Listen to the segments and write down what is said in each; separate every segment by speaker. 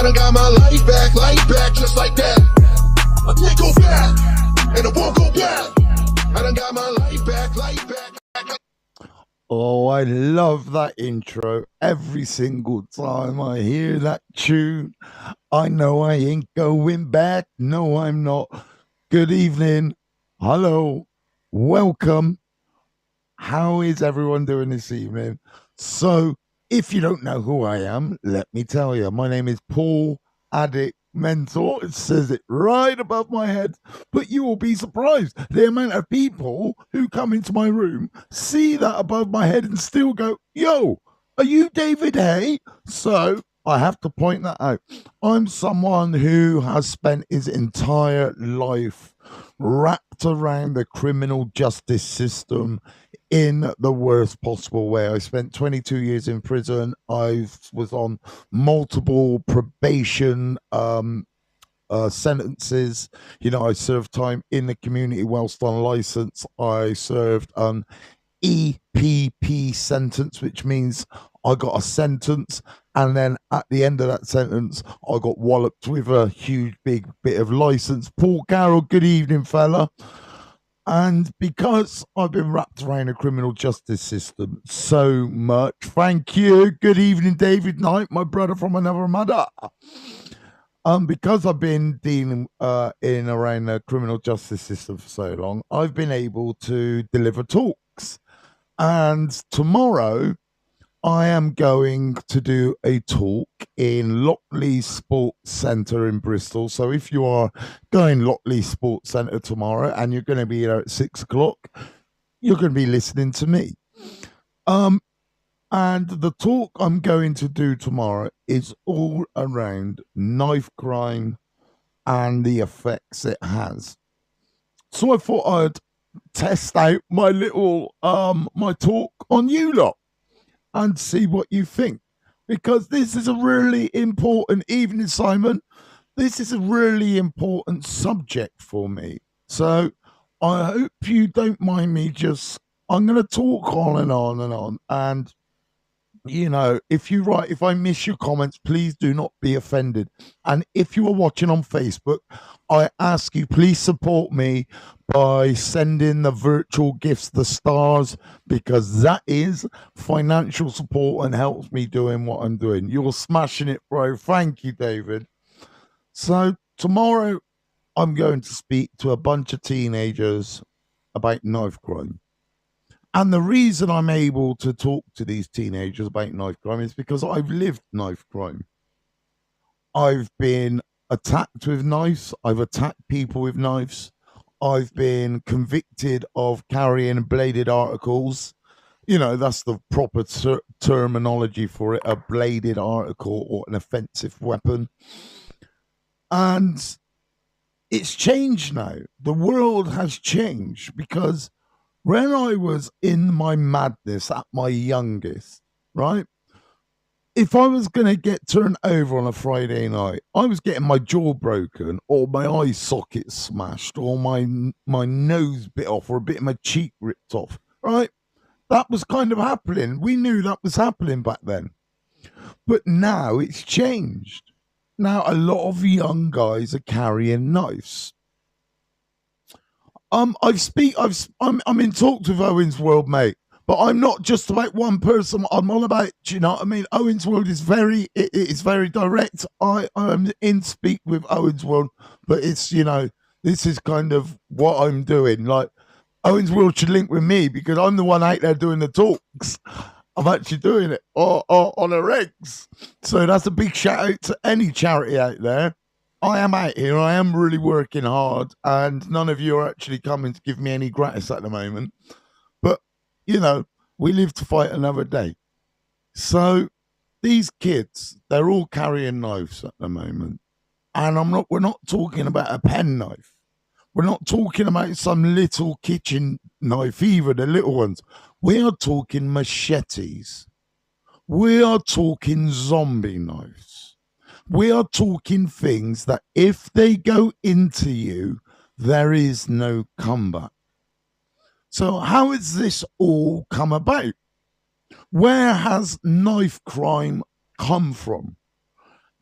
Speaker 1: done got my life back, just like that. I can't go back, and I won't go back. I done got my life back.
Speaker 2: Oh, I love that intro. Every single time I hear that tune, I know I ain't going back. No, I'm not. Good evening. Hello. Welcome. How is everyone doing this evening? So, if you don't know who I am, let me tell you. My name is Paul, Addict, Mentor. It says it right above my head. But you will be surprised the amount of people who come into my room, see that above my head, and still go, "Yo, are you David Hay?" So, I have to point that out. I'm someone who has spent his entire life wrapped around the criminal justice system in the worst possible way. I spent 22 years in prison. I was on multiple probation sentences. You know, I served time in the community whilst on license. I served an EPP sentence, which means I got a sentence, and then at the end of that sentence, I got walloped with a huge big bit of license. Paul Carroll, good evening, fella. And because I've been wrapped around the criminal justice system so much, thank you. Good evening, David Knight, my brother from another mother. Because I've been dealing in around the criminal justice system for so long, I've been able to deliver talks. And tomorrow, I am going to do a talk in Lockley Sports Centre in Bristol. So if you are going Lockley Sports Centre tomorrow and you're going to be there at 6 o'clock, you're going to be listening to me. And the talk I'm going to do tomorrow is all around knife crime and the effects it has. So I thought I'd test out my little my talk on you lot and see what you think, because this is a really important evening, Simon. This is a really important subject for me. So I hope you don't mind me just, I'm going to talk on and on and on. And, you know, if I miss your comments, please do not be offended. And if you are watching on Facebook, I ask you, please support me by sending the virtual gifts, the stars, because that is financial support and helps me doing what I'm doing. You're smashing it, bro. Thank you, David. So tomorrow I'm going to speak to a bunch of teenagers about knife crime. And the reason I'm able to talk to these teenagers about knife crime is because I've lived knife crime. I've been attacked with knives. I've attacked people with knives. I've been convicted of carrying bladed articles. You know, that's the proper terminology for it, a bladed article or an offensive weapon. And it's changed now. The world has changed, because when I was in my madness at my youngest, right? If I was going to get turned over on a Friday night, I was getting my jaw broken or my eye socket smashed or my nose bit off or a bit of my cheek ripped off, right? That was kind of happening. We knew that was happening back then. But now it's changed. Now a lot of young guys are carrying knives. I'm in talks with Owen's World, mate. But I'm not just about one person. I'm all about, you know what I mean? Owen's World is very direct. I'm in speak with Owen's World, but it's, you know, this is kind of what I'm doing. Like, Owen's World should link with me because I'm the one out there doing the talks. I'm actually doing it on a regs. So that's a big shout out to any charity out there. I am out here. I am really working hard, and none of you are actually coming to give me any gratis at the moment. But, you know, we live to fight another day. So these kids, they're all carrying knives at the moment. And we're not talking about a pen knife. We're not talking about some little kitchen knife either, the little ones. We are talking machetes. We are talking zombie knives. We are talking things that if they go into you, there is no comeback. So how has this all come about? Where has knife crime come from?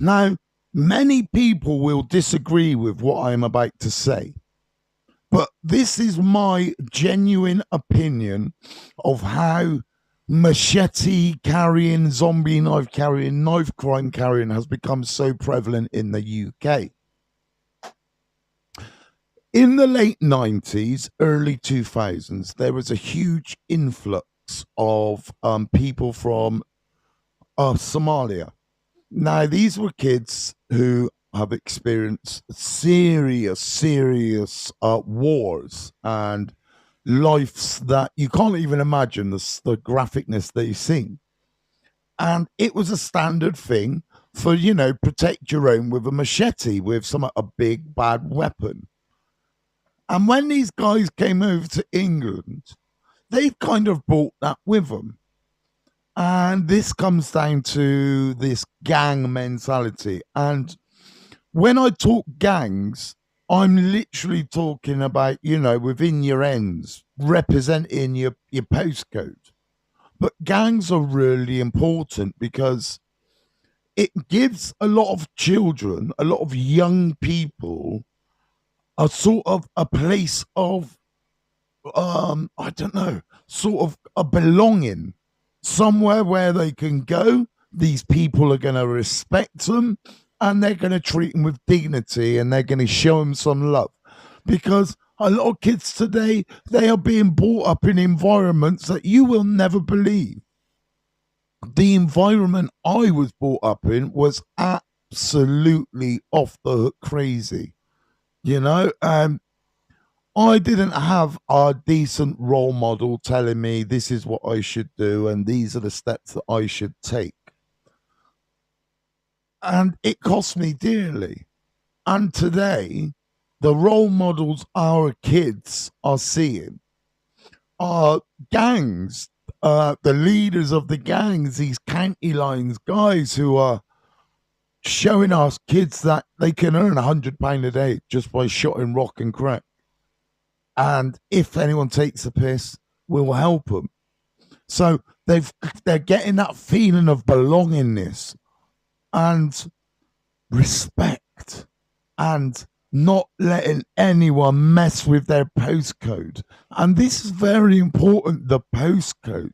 Speaker 2: Now, Many people will disagree with what I'm about to say, but this is my genuine opinion of how machete carrying, zombie knife carrying, knife crime carrying has become so prevalent in the UK. In the late 90s, early 2000s, there was a huge influx of people from Somalia. Now, these were kids who have experienced serious wars and lives that you can't even imagine the graphicness that you see. And it was a standard thing for, protect your own with a machete, with a big bad weapon. And when these guys came over to England, they've kind of brought that with them. And this comes down to this gang mentality. And when I talk gangs, I'm literally talking about, within your ends, representing your postcode. But gangs are really important because it gives a lot of children, a lot of young people, a sort of a place of, I don't know, sort of a belonging, somewhere where they can go. These people are going to respect them and they're going to treat them with dignity and they're going to show them some love. Because a lot of kids today, they are being brought up in environments that you will never believe. The environment I was brought up in was absolutely off the hook crazy. I didn't have a decent role model telling me this is what I should do and these are the steps that I should take. And it cost me dearly. And today, the role models our kids are seeing are gangs, the leaders of the gangs, these county lines guys who are showing us kids that they can earn £100 a day just by shotting rock and crack. And if anyone takes a piss, we'll help them. So they're getting that feeling of belongingness and respect and not letting anyone mess with their postcode. And this is very important, the postcode.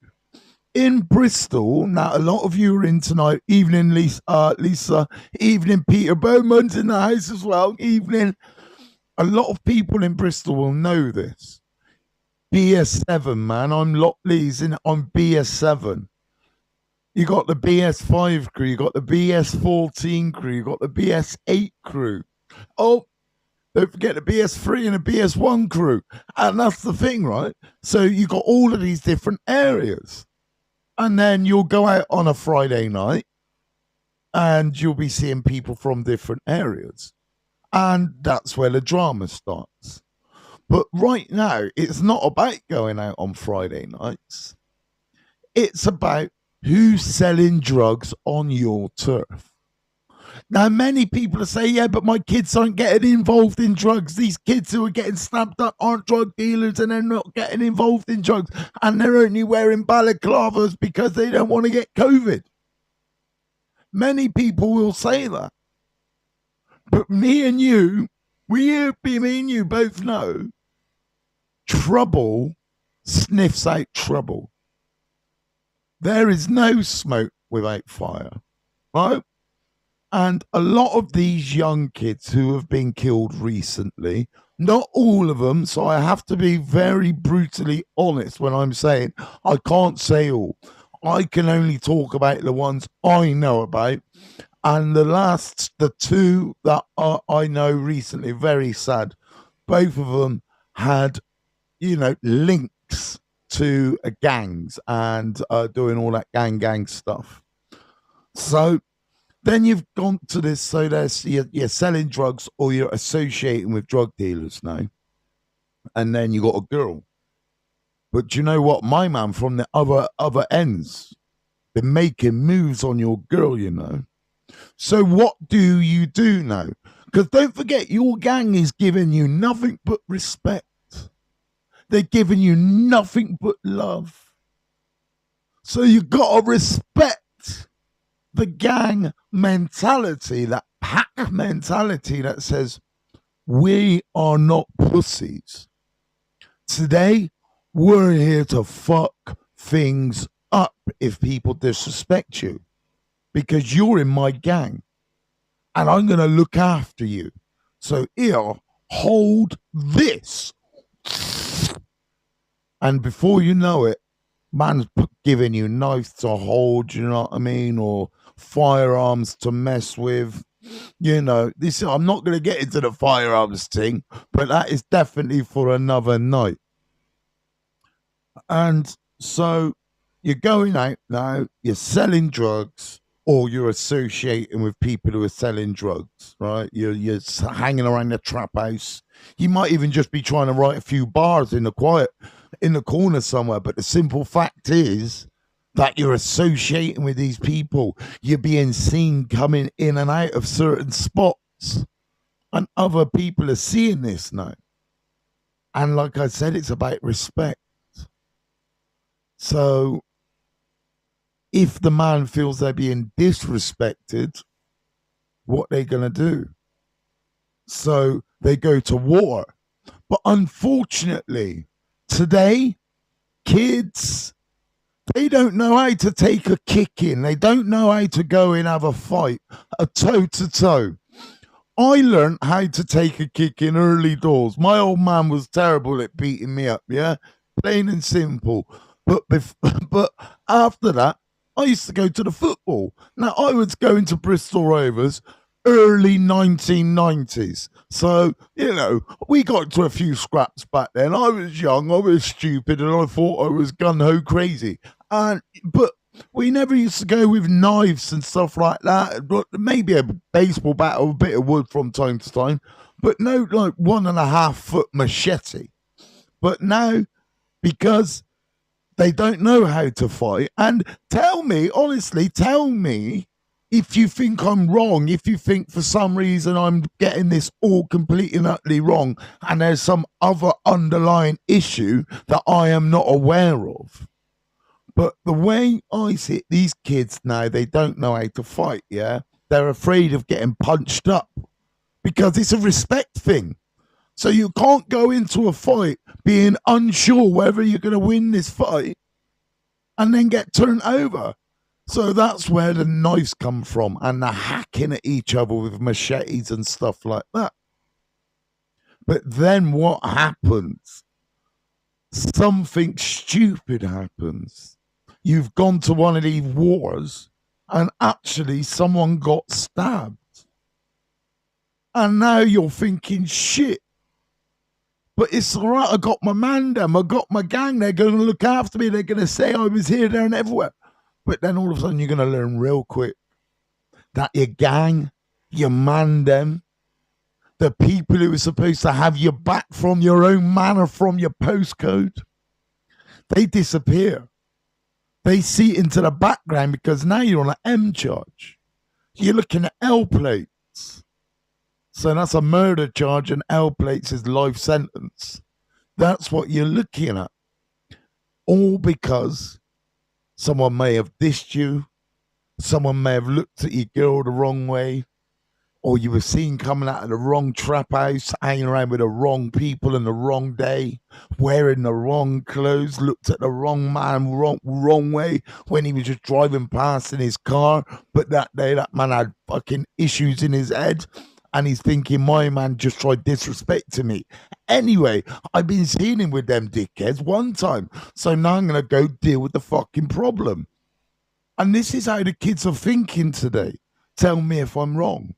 Speaker 2: In Bristol, now a lot of you are in tonight. Evening, Lisa. Evening, Peter Beaumont's in the house as well. Evening. A lot of people in Bristol will know this. BS7, man. I'm Lotley's on BS7. You got the BS5 crew, you got the BS14 crew, you got the BS8 crew. Oh, don't forget the BS3 and the BS1 crew. And that's the thing, right? So you got all of these different areas. And then you'll go out on a Friday night and you'll be seeing people from different areas. And that's where the drama starts. But right now, it's not about going out on Friday nights. It's about who's selling drugs on your turf. Now, many people say, yeah, but my kids aren't getting involved in drugs. These kids who are getting snapped up aren't drug dealers and they're not getting involved in drugs. And they're only wearing balaclavas because they don't want to get COVID. Many people will say that. But me and you both know trouble sniffs out trouble. There is no smoke without fire, right? And a lot of these young kids who have been killed recently, not all of them, so I have to be very brutally honest when I'm saying I can't say all. I can only talk about the ones I know about. And the two that I know recently, very sad, both of them had, links to gangs and doing all that gang stuff. So then you've gone to this, so you're selling drugs or you're associating with drug dealers now. And then you got a girl. But do you know what? My man from the other ends been making moves on your girl, So what do you do now? Because don't forget, your gang is giving you nothing but respect. They're giving you nothing but love. So you got to respect the gang mentality, that hack mentality that says, we are not pussies. Today, we're here to fuck things up if people disrespect you because you're in my gang and I'm going to look after you. So here, hold this. And before you know it, man's giving you knives to hold, you know what I mean? Or firearms to mess with. You know, this I'm not going to get into the firearms thing, but that is definitely for another night. And so you're going out now, you're selling drugs, or you're associating with people who are selling drugs, right? You're hanging around the trap house. You might even just be trying to write a few bars in the corner somewhere. But the simple fact is that you're associating with these people. You're being seen coming in and out of certain spots, and other people are seeing this now. And like I said, it's about respect. So if the man feels they're being disrespected, what they going to do? So they go to war. But unfortunately, today, kids, they don't know how to take a kick in. They don't know how to go and have a fight, a toe-to-toe. I learned how to take a kick in early doors. My old man was terrible at beating me up, yeah? Plain and simple. But but after that, I used to go to the football. Now, I was going to Bristol Rovers early 1990s. So, you know, we got to a few scraps back then. I was young, I was stupid, and I thought I was gun-ho crazy. But we never used to go with knives and stuff like that. But maybe a baseball bat or a bit of wood from time to time. But no, like 1.5 foot machete. But now, because they don't know how to fight. And tell me, honestly, tell me if you think I'm wrong, if you think for some reason I'm getting this all completely and utterly wrong and there's some other underlying issue that I am not aware of. But the way I see it, these kids now, they don't know how to fight, yeah? They're afraid of getting punched up because it's a respect thing. So you can't go into a fight being unsure whether you're going to win this fight and then get turned over. So that's where the knives come from and the hacking at each other with machetes and stuff like that. But then what happens? Something stupid happens. You've gone to one of these wars and actually someone got stabbed. And now you're thinking, shit. But it's all right, I got my man them, I got my gang, they're going to look after me, they're going to say I was here, there, and everywhere. But then all of a sudden you're going to learn real quick that your gang, your man them, the people who are supposed to have your back from your own man or from your postcode, they disappear. They see into the background because now you're on an M charge. You're looking at L plates. So that's a murder charge and L plates is life sentence. That's what you're looking at. All because someone may have dissed you, someone may have looked at your girl the wrong way, or you were seen coming out of the wrong trap house, hanging around with the wrong people on the wrong day, wearing the wrong clothes, looked at the wrong man wrong way when he was just driving past in his car. But that day, that man had fucking issues in his head. And he's thinking, my man just tried disrespecting me. Anyway, I've been seeing him with them dickheads one time. So now I'm going to go deal with the fucking problem. And this is how the kids are thinking today. Tell me if I'm wrong.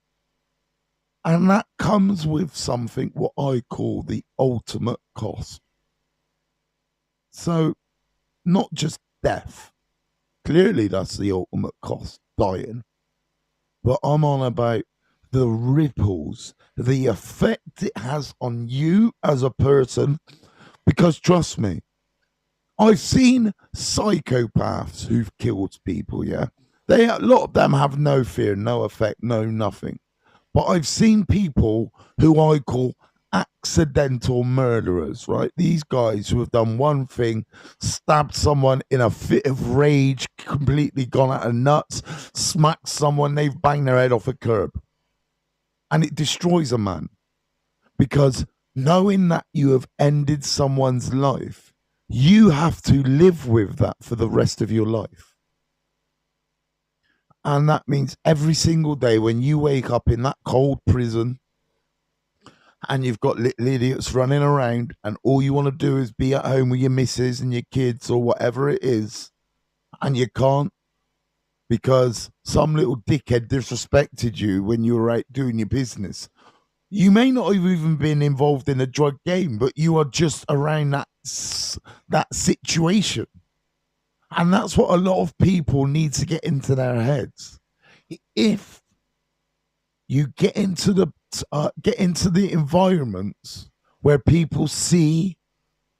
Speaker 2: And that comes with something what I call the ultimate cost. So, not just death. Clearly, that's the ultimate cost, dying. But I'm on about the ripples, the effect it has on you as a person. Because trust me, I've seen psychopaths who've killed people, yeah? A lot of them have no fear, no effect, no nothing. But I've seen people who I call accidental murderers, right? These guys who have done one thing, stabbed someone in a fit of rage, completely gone out of nuts, smacked someone, they've banged their head off a curb. and it destroys a man because knowing that you have ended someone's life, you have to live with that for the rest of your life. And that means every single day when you wake up in that cold prison and you've got little idiots running around and all you want to do is be at home with your missus and your kids or whatever it is, and you can't because some little dickhead disrespected you when you were out doing your business. You may not have even been involved in a drug game, but you are just around that situation. And that's what a lot of people need to get into their heads. If you get into the environments where people see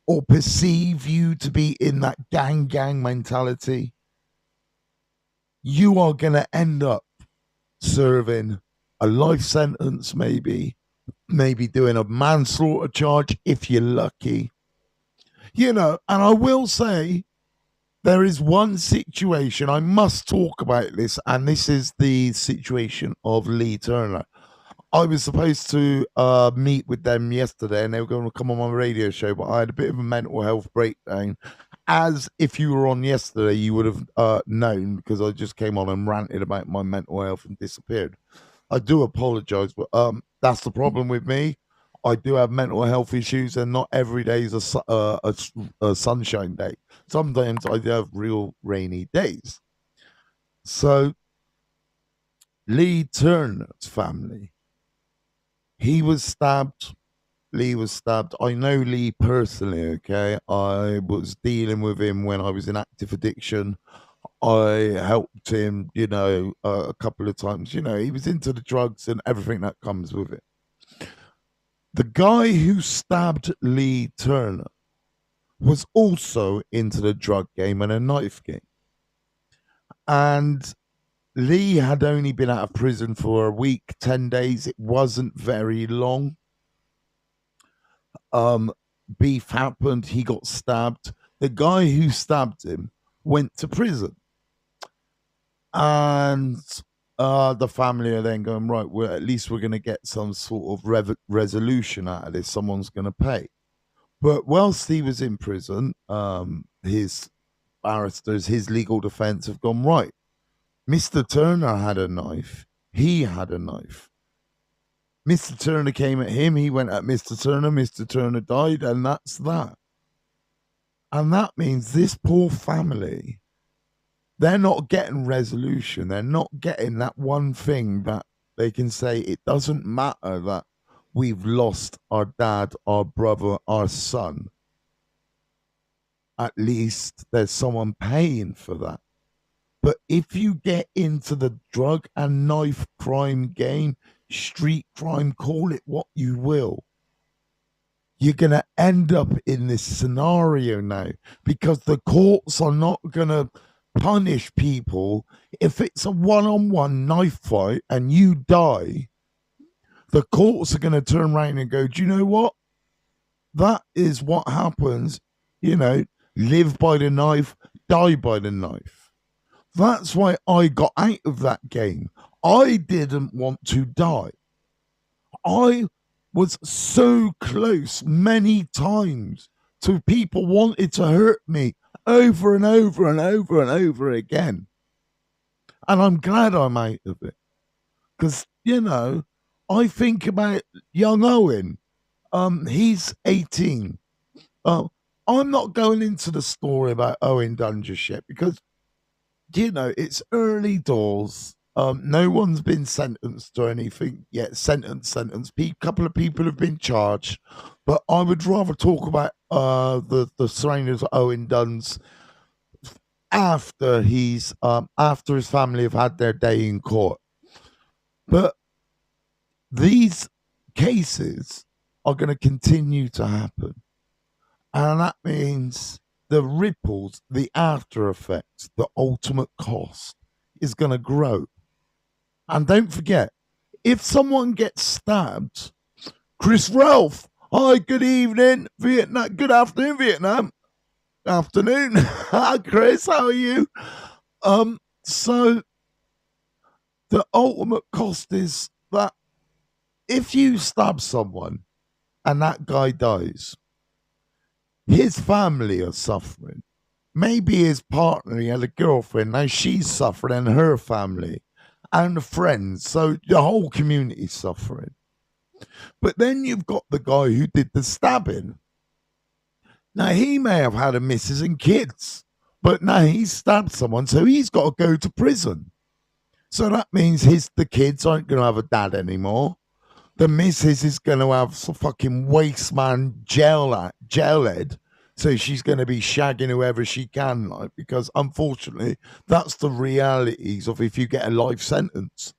Speaker 2: or perceive you to be in that gang mentality, you are going to end up serving a life sentence, maybe doing a manslaughter charge if you're lucky. And I will say there is one situation I must talk about this, and this is the situation of Lee Turner. I was supposed to meet with them yesterday, and they were going to come on my radio show, but I had a bit of a mental health breakdown. As if you were on yesterday, you would have known because I just came on and ranted about my mental health and disappeared. I do apologize, but that's the problem with me. I do have mental health issues, and not every day is a sunshine day. Sometimes I do have real rainy days. So, Lee Turner's family, he was stabbed. Lee was stabbed. I know Lee personally, okay? I was dealing with him when I was in active addiction. I helped him, a couple of times. He was into the drugs and everything that comes with it. The guy who stabbed Lee Turner was also into the drug game and a knife game. And Lee had only been out of prison for a week, 10 days. It wasn't very long. Beef happened. He got stabbed. The guy who stabbed him went to prison. And the family are then going, right, well, at least we're going to get some sort of resolution out of this. Someone's going to pay. But whilst he was in prison, his barristers, his legal defense have gone, right, Mr. Turner had a knife. He had a knife. Mr. Turner came at him. He went at Mr. Turner. Mr. Turner died, and that's that. And that means this poor family, they're not getting resolution. They're not getting that one thing that they can say, it doesn't matter that we've lost our dad, our brother, our son. At least there's someone paying for that. But if you get into the drug and knife crime game, street crime, call it what you will, you're going to end up in this scenario now because the courts are not going to punish people. If it's a one-on-one knife fight and you die, the courts are going to turn around and go, do you know what? That is what happens. Live by the knife, die by the knife. That's why I got out of that game. I didn't want to die. I was so close many times to people wanted to hurt me over and over and over and over again. And I'm glad I'm out of it. Because, I think about young Owen. He's 18. I'm not going into the story about Owen Dunges yet because, it's early doors. No one's been sentenced or anything yet. Sentence. Couple of people have been charged, but I would rather talk about the surroundings of Owen Dunnes after his family have had their day in court. But these cases are going to continue to happen, and that means the ripples, the after effects, the ultimate cost is going to grow. And don't forget, if someone gets stabbed, Chris Ralph, hi, good evening, Vietnam, good afternoon, Vietnam. Afternoon. Hi, Chris, how are you? So the ultimate cost is that if you stab someone and that guy dies, his family are suffering. Maybe his partner, he had a girlfriend, now she's suffering, and her family and friends. So the whole community's suffering. But then you've got the guy who did the stabbing. Now, he may have had a missus and kids, but now he's stabbed someone, so he's got to go to prison. So that means the kids aren't going to have a dad anymore. The missus is going to have some fucking waste man jailhead. So she's going to be shagging whoever she can, like, because unfortunately, that's the realities of if you get a life sentence.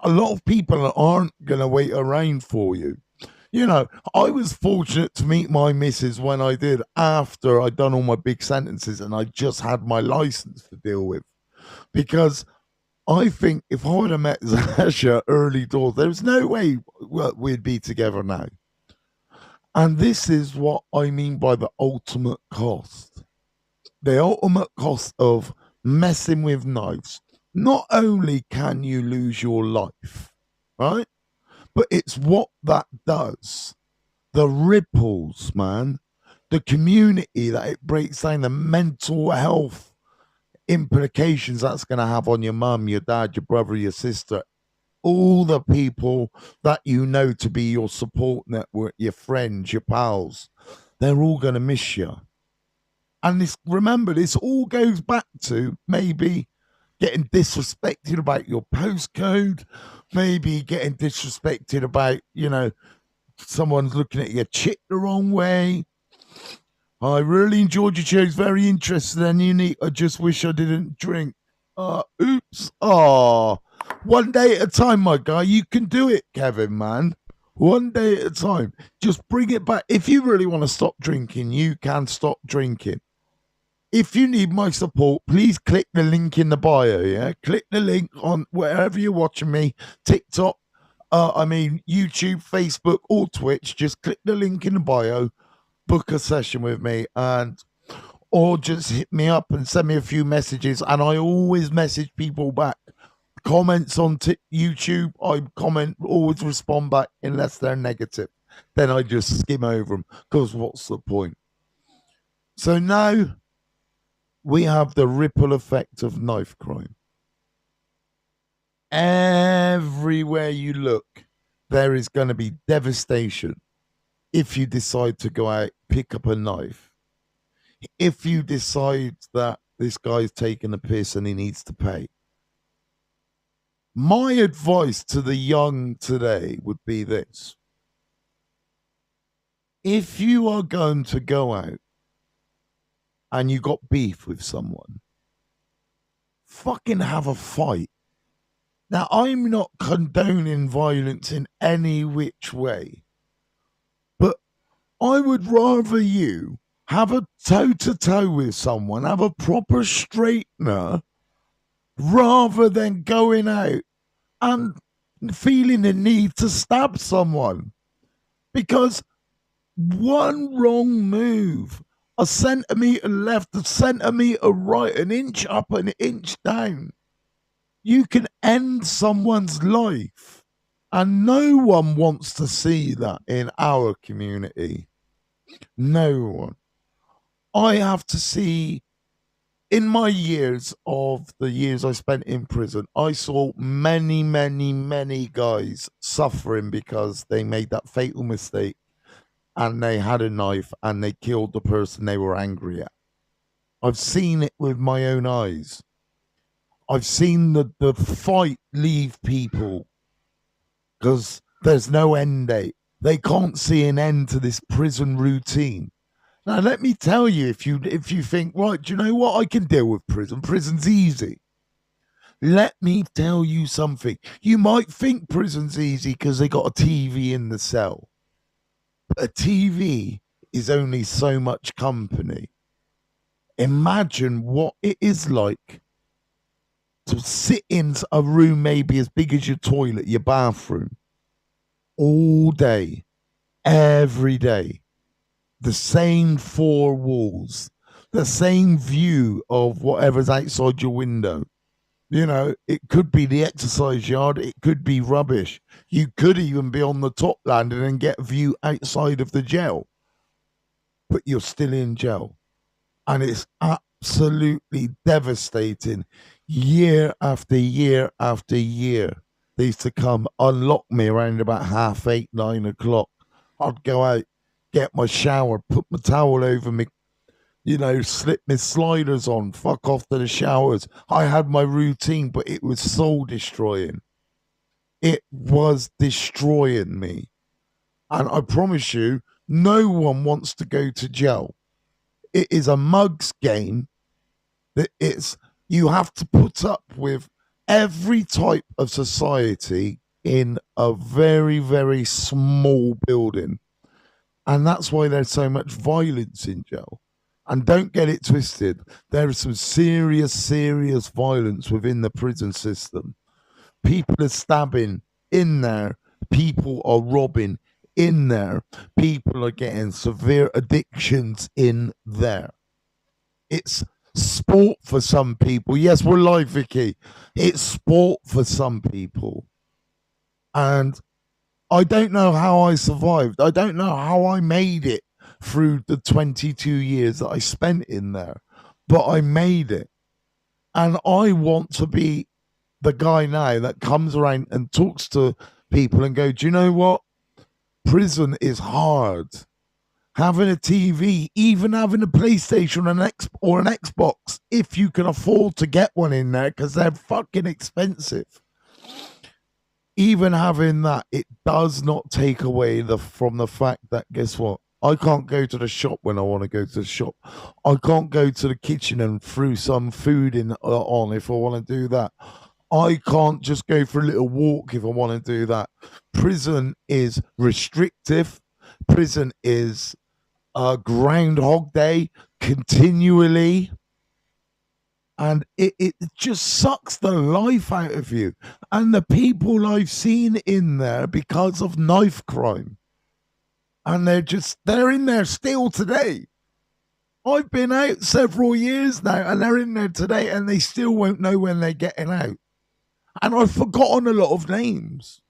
Speaker 2: A lot of people aren't going to wait around for you. You know, I was fortunate to meet my missus when I did after I'd done all my big sentences and I just had my license to deal with. Because I think if I would have met Zasha early doors, there's no way we'd be together now. And this is what I mean by the ultimate cost. The ultimate cost of messing with knives. Not only can you lose your life, right? But it's what that does. The ripples, man. The community that it breaks down, the mental health implications that's going to have on your mum, your dad, your brother, your sister, all the people that you know to be your support network, your friends, your pals. They're all going to miss you. And remember, this all goes back to maybe getting disrespected about your postcode, maybe getting disrespected about, someone's looking at your chick the wrong way. I really enjoyed your show. It's very interesting and unique. I just wish I didn't drink. Oops. One day at a time, my guy. You can do it, Kevin, man. One day at a time. Just bring it back. If you really want to stop drinking, you can stop drinking. If you need my support, please click the link in the bio, yeah? Click the link on wherever you're watching me, TikTok, YouTube, Facebook, or Twitch. Just click the link in the bio, book a session with me, or just hit me up and send me a few messages, and I always message people back. Comments on YouTube, I always respond back unless they're negative. Then I just skim over them, because what's the point? So now we have the ripple effect of knife crime. Everywhere you look, there is going to be devastation if you decide to go out, pick up a knife. If you decide that this guy's taking a piss and he needs to pay. My advice to the young today would be this. If you are going to go out and you got beef with someone, fucking have a fight. Now, I'm not condoning violence in any which way, but I would rather you have a toe-to-toe with someone, have a proper straightener, rather than going out and feeling the need to stab someone. Because one wrong move, a centimetre left, a centimetre right, an inch up, an inch down, you can end someone's life. And no one wants to see that in our community. No one. I have to see, in my years I spent in prison, I saw many, many, many guys suffering because they made that fatal mistake and they had a knife and they killed the person they were angry at. I've seen it with my own eyes. I've seen the fight leave people because there's no end date. They can't see an end to this prison routine. Now, let me tell you, if you think, right, do you know what? I can deal with prison. Prison's easy. Let me tell you something. You might think prison's easy because they got a TV in the cell. But a TV is only so much company. Imagine what it is like to sit in a room maybe as big as your toilet, your bathroom, all day, every day. The same four walls, the same view of whatever's outside your window. It could be the exercise yard. It could be rubbish. You could even be on the top landing and get a view outside of the jail, but you're still in jail. And it's absolutely devastating. Year after year after year, they used to come unlock me around about 8:30, 9 o'clock. I'd go out, get my shower, put my towel over me, slip my sliders on, fuck off to the showers. I had my routine, but it was soul destroying. It was destroying me. And I promise you, no one wants to go to jail. It is a mugs game that you have to put up with every type of society in a very, very small building. And that's why there's so much violence in jail. And don't get it twisted, there is some serious, serious violence within the prison system. People are stabbing in there, people are robbing in there, people are getting severe addictions in there. It's sport for some people. Yes, we're live, Vicky. It's sport for some people. And I don't know how I survived. I don't know how I made it through the 22 years that I spent in there, but I made it. And I want to be the guy now that comes around and talks to people and go, do you know what? Prison is hard. Having a TV, even having a PlayStation or an Xbox, if you can afford to get one in there, because they're fucking expensive. Even having that, it does not take away from the fact that, guess what? I can't go to the shop when I want to go to the shop. I can't go to the kitchen and throw some food on if I want to do that. I can't just go for a little walk if I want to do that. Prison is restrictive. Prison is Groundhog Day continually. And it just sucks the life out of you. And the people I've seen in there because of knife crime. And they're in there still today. I've been out several years now and they're in there today and they still won't know when they're getting out. And I've forgotten a lot of names.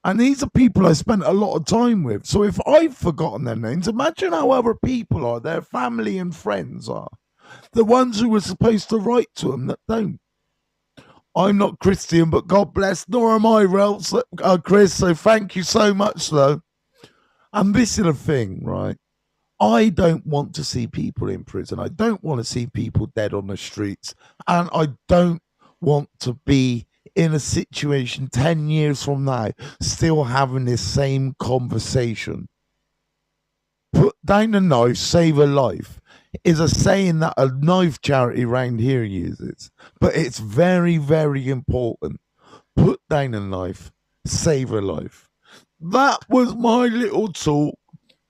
Speaker 2: And these are people I spent a lot of time with. So if I've forgotten their names, imagine how other people are, their family and friends are. The ones who were supposed to write to them that don't. I'm not Christian, but God bless, nor am I, Chris, so thank you so much, though. And this is the thing, right? I don't want to see people in prison. I don't want to see people dead on the streets. And I don't want to be in a situation 10 years from now still having this same conversation. Put down a knife, save a life is a saying that a knife charity round here uses. But it's very, very important. Put down a knife, save a life. That was my little talk.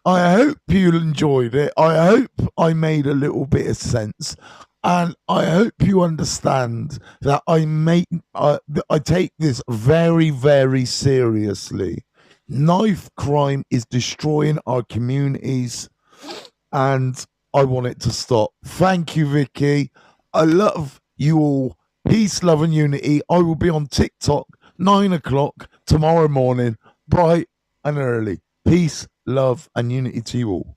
Speaker 2: I hope you enjoyed it. I hope I made a little bit of sense. And I hope you understand that I take this very, very seriously. Knife crime is destroying our communities, and I want it to stop. Thank you, Vicky. I love you all. Peace, love, and unity. I will be on TikTok 9 o'clock tomorrow morning, bright and early. Peace, love, and unity to you all.